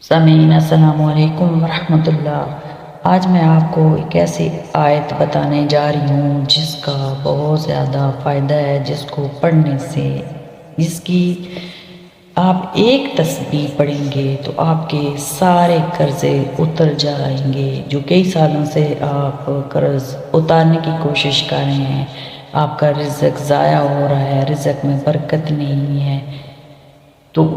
سامعین السلام علیکم ورحمۃ اللہ۔ آج میں آپ کو ایک ایسی آیت بتانے جا رہی ہوں جس کا بہت زیادہ فائدہ ہے، جس کو پڑھنے سے، جس کی آپ ایک تسبیح پڑھیں گے تو آپ کے سارے قرضے اتر جائیں گے۔ جو کئی سالوں سے آپ قرض اتارنے کی کوشش کر رہے ہیں، آپ کا رزق ضائع ہو رہا ہے، رزق میں برکت نہیں ہے، تو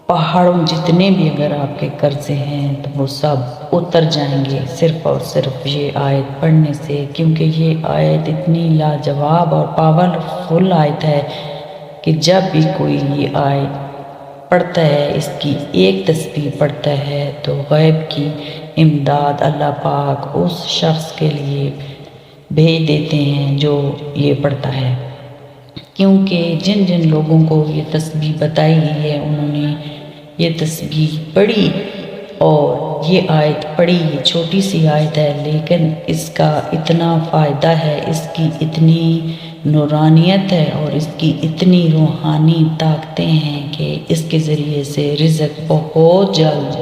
پہاڑوں جتنے بھی اگر آپ کے قرضے ہیں تو وہ سب اتر جائیں گے صرف اور صرف یہ آیت پڑھنے سے، کیونکہ یہ آیت اتنی لاجواب اور پاورفل آیت ہے کہ جب بھی کوئی یہ آیت پڑھتا ہے، اس کی ایک تسبیح پڑھتا ہے، تو غیب کی امداد اللہ پاک اس شخص کے لیے بھیج دیتے ہیں جو یہ پڑھتا ہے۔ کیونکہ جن جن لوگوں کو یہ تسبیح بتائی گئی ہے انہوں نے یہ تسبیح پڑھی اور یہ آیت پڑھی۔ یہ چھوٹی سی آیت ہے لیکن اس کا اتنا فائدہ ہے، اس کی اتنی نورانیت ہے اور اس کی اتنی روحانی طاقتیں ہیں کہ اس کے ذریعے سے رزق بہت جلد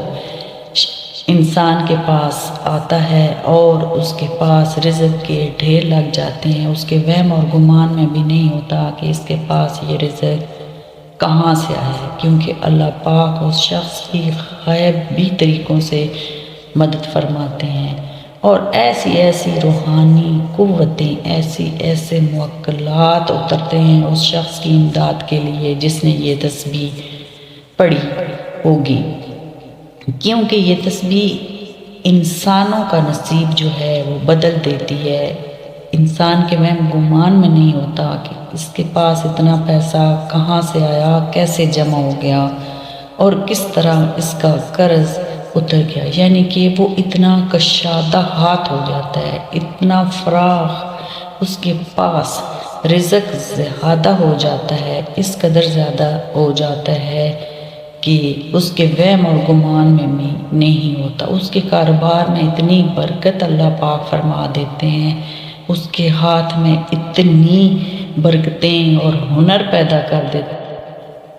انسان کے پاس آتا ہے اور اس کے پاس رزق کے ڈھیر لگ جاتے ہیں۔ اس کے وہم اور گمان میں بھی نہیں ہوتا کہ اس کے پاس یہ رزق کہاں سے آیا ہے، کیونکہ اللہ پاک اس شخص کی غیبی طریقوں سے مدد فرماتے ہیں اور ایسی ایسی روحانی قوتیں، ایسے موکلات اترتے ہیں اس شخص کی امداد کے لیے جس نے یہ تسبیح پڑھی ہوگی۔ کیونکہ یہ تسبیح انسانوں کا نصیب جو ہے وہ بدل دیتی ہے۔ انسان کے وہم گمان میں نہیں ہوتا کہ اس کے پاس اتنا پیسہ کہاں سے آیا، کیسے جمع ہو گیا اور کس طرح اس کا قرض اتر گیا، یعنی کہ وہ اتنا کشادہ ہاتھ ہو جاتا ہے، اتنا فراخ اس کے پاس رزق زیادہ ہو جاتا ہے، اس قدر زیادہ ہو جاتا ہے کہ اس کے وہم اور گمان میں بھی نہیں ہوتا۔ اس کے کاروبار میں اتنی برکت اللہ پاک فرما دیتے ہیں، اس کے ہاتھ میں اتنی برکتیں اور ہنر پیدا کر دیتے ہیں۔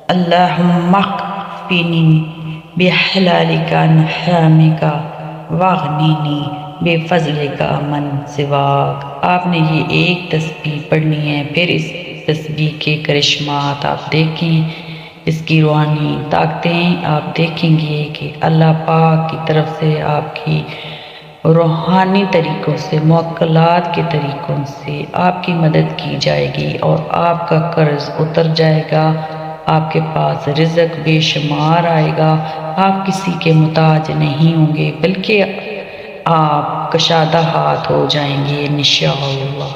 اللہم اکفینی بحلالک عن حرامک واغنینی بفضلک من سواک۔ آپ نے یہ ایک تسبیح پڑھنی ہے، پھر اس تسبیح کے کرشمات آپ دیکھیں، اس کی روحانی طاقتیں آپ دیکھیں گے کہ اللہ پاک کی طرف سے آپ کی روحانی طریقوں سے، موکلات کے طریقوں سے آپ کی مدد کی جائے گی اور آپ کا قرض اتر جائے گا، آپ کے پاس رزق بے شمار آئے گا، آپ کسی کے محتاج نہیں ہوں گے بلکہ آپ کشادہ ہاتھ ہو جائیں گے انشاءاللہ۔